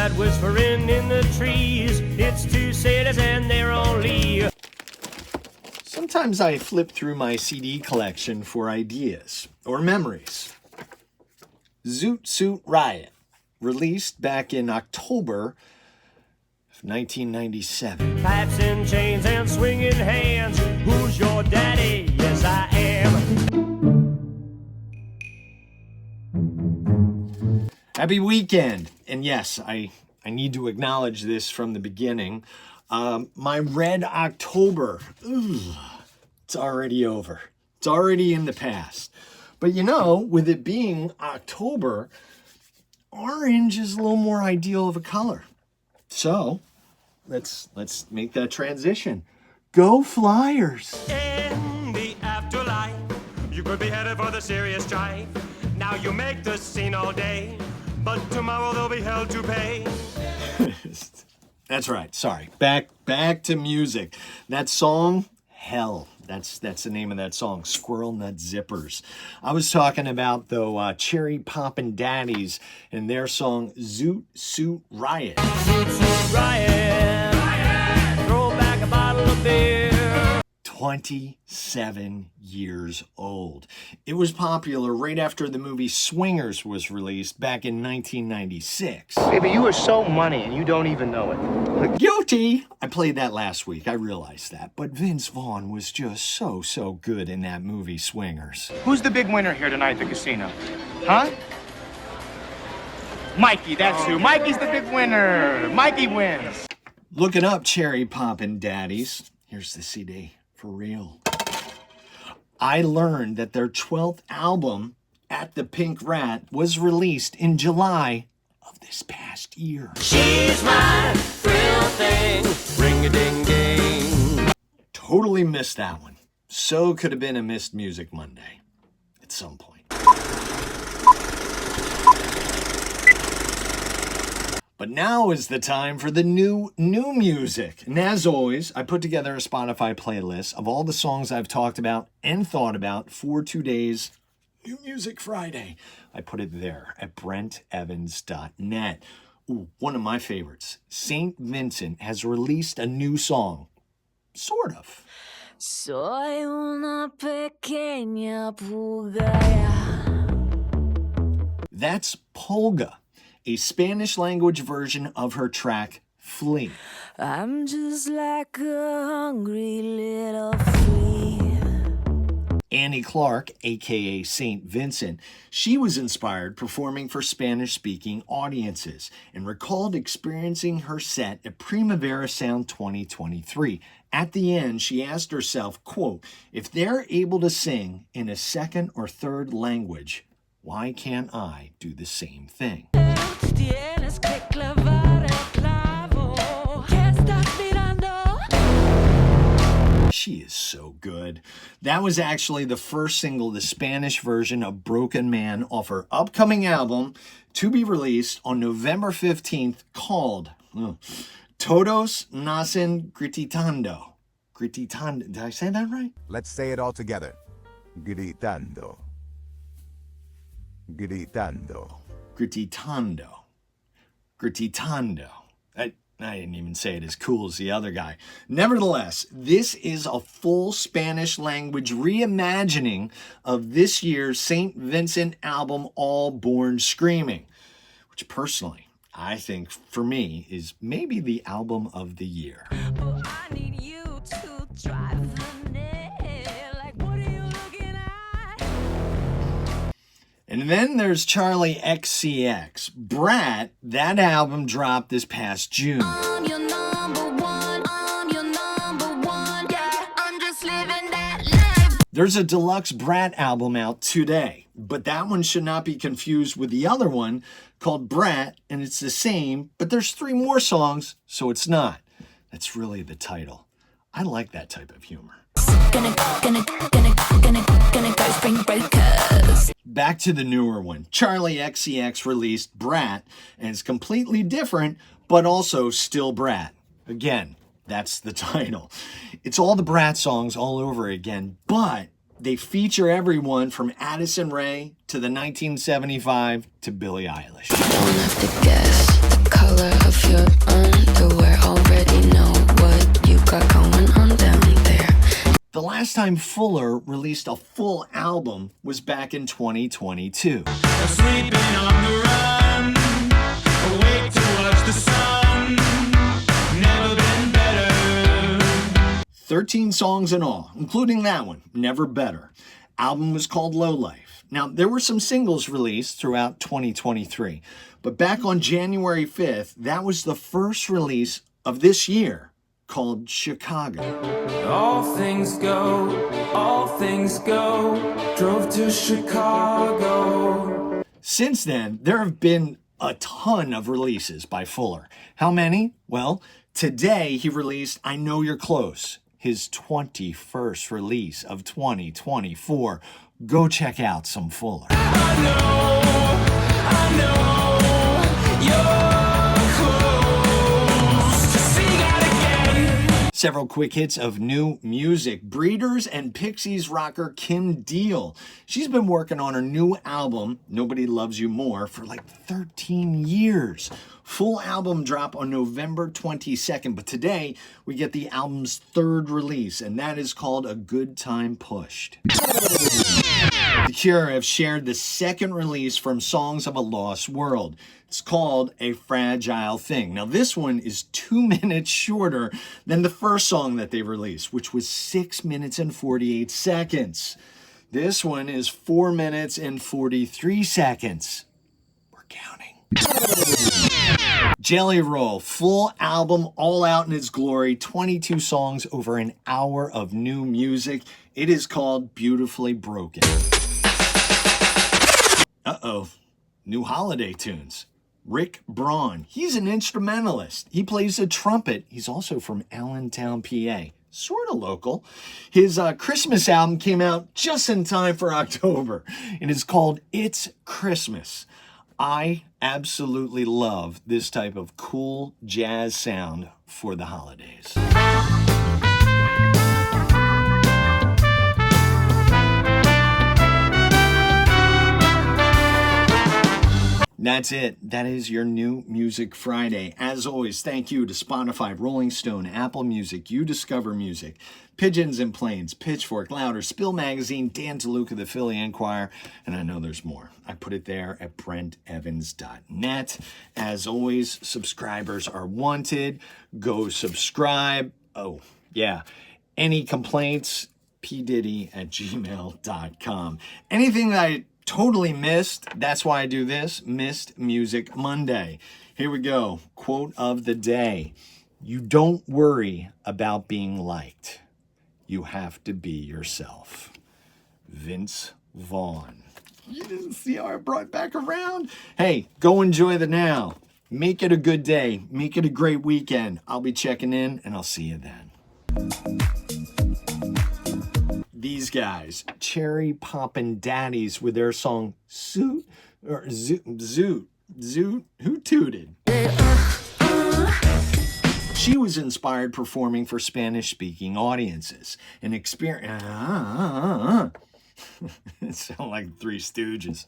night whispering in the trees. It's two sailors and they're only. Sometimes I flip through my CD collection for ideas or memories. Zoot Suit Riot, released back in October of 1997. Pipes and chains and swinging hands. Who's your daddy? Yes, I am. Happy weekend. And yes, I need to acknowledge this from the beginning. My Red October, it's already over. It's already in the past. But you know, with it being October, orange is a little more ideal of a color. So let's make that transition. Go Flyers! In the afterlife, you could be headed for the serious strife. Now you make the scene all day, but tomorrow they'll be held to pay. That's right. Sorry. Back to music. That song, Hell. That's the name of that song, Squirrel Nut Zippers. I was talking about, though, Cherry Poppin' Daddies and their song, Zoot Suit Riot. Zoot Suit Riot. Riot. Throw back a bottle of beer. 27 years old. It was popular right after the movie Swingers was released back in 1996. Baby, you are so money and you don't even know it. Guilty! I played that last week, I realized that. But Vince Vaughn was just so good in that movie Swingers. Who's the big winner here tonight at the casino? Huh? Mikey, that's who. Mikey's the big winner. Mikey wins. Looking up Cherry Poppin' Daddies. Here's the CD. For real. I learned that their 12th album, At the Pink Rat, was released in July of this past year. She's my real thing. Ring-a-ding-ding. Totally missed that one. So could have been a missed Music Monday at some point. But now is the time for the new music. And as always, I put together a Spotify playlist of all the songs I've talked about and thought about for today's New Music Friday. I put it there at brentevans.net. Ooh, one of my favorites. St. Vincent has released a new song. Sort of. Soy una pequeña pugaya. That's Polga, a Spanish language version of her track, Flee. I'm just like a hungry little flea. Annie Clark, aka St. Vincent, she was inspired performing for Spanish-speaking audiences and recalled experiencing her set at Primavera Sound 2023. At the end, she asked herself, quote, if they're able to sing in a second or third language, why can't I do the same thing? She is so good. That was actually the first single, the Spanish version of Broken Man, off her upcoming album to be released on November 15th called Todos Nacen Gritando. Gritando. Did I say that right? Let's say it all together. Gritando. Gritando. Gritando. Gritando. I didn't even say it as cool as the other guy. Nevertheless, this is a full Spanish language reimagining of this year's St. Vincent album, All Born Screaming, which personally, I think for me, is maybe the album of the year. Oh, I need you to drive the nail. Like, what are you looking at? And then there's Charli xcx. Brat, that album dropped this past June. I'm your number one, yeah, I'm just living that life. There's a deluxe Brat album out today, but that one should not be confused with the other one called Brat, and it's the same, but there's 3 more songs, so it's not. That's really the title. I like that type of humor. Gonna go spring breakers. Back to the newer one. Charli xcx released Brat, and it's completely different, but also still Brat. Again, that's the title. It's all the Brat songs all over again, but they feature everyone from Addison Rae to the 1975 to Billie Eilish. Don't have to guess the color last time Fuller released a full album was back in 2022. Sleeping on the run, awake to watch the sun. Never been better. 13 songs in all, including that one, Never Better. Album was called Low Life. Now, there were some singles released throughout 2023, but back on January 5th, that was the first release of this year, called Chicago. All things go, drove to Chicago. Since then, there have been a ton of releases by Fuller. How many? Well, today he released I Know You're Close, his 21st release of 2024. Go check out some Fuller. I know, you're close. Sing it again. Several quick hits of new music. Breeders and Pixies rocker Kim Deal. She's been working on her new album, Nobody Loves You More, for like 13 years. Full album drop on November 22nd, but today we get the album's third release, and that is called A Good Time Pushed. The Cure have shared the second release from Songs of a Lost World. It's called A Fragile Thing. Now, this one is 2 minutes shorter than the first song that they released, which was 6 minutes and 48 seconds. This one is 4 minutes and 43 seconds. We're counting. Jelly Roll, full album, all out in its glory, 22 songs, over an hour of new music. It is called Beautifully Broken. Uh-oh, new holiday tunes. Rick Braun, he's an instrumentalist. He plays the trumpet. He's also from Allentown, PA. Sort of local. His Christmas album came out just in time for October. It is called It's Christmas. I absolutely love this type of cool jazz sound for the holidays. That's it. That is your New Music Friday. As always, thank you to Spotify, Rolling Stone, Apple Music, You Discover Music, Pigeons and Planes, Pitchfork, Louder, Spill Magazine, Dan DeLuca, the Philly Enquirer, and I know there's more. I put it there at brentevans.net. As always, subscribers are wanted. Go subscribe. Oh, yeah. Any complaints? pdiddy@gmail.com. Anything that I totally missed, that's why I do this, Missed Music Monday. Here we go. Quote of the day. You don't worry about being liked. You have to be yourself. Vince Vaughn. You didn't see how I brought it back around? Hey, go enjoy the now. Make it a good day. Make it a great weekend. I'll be checking in, and I'll see you then. These guys, Cherry Poppin' Daddies, with their song Zoot, or Zoot, Who Tooted? She was inspired performing for Spanish-speaking audiences. An experience. It sounds like Three Stooges.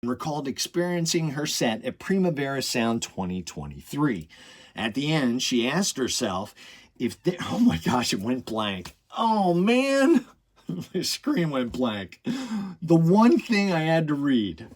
Recalled experiencing her set at Primavera Sound 2023. At the end, she asked herself if oh my gosh, it went blank. Oh man, my screen went blank. The one thing I had to read,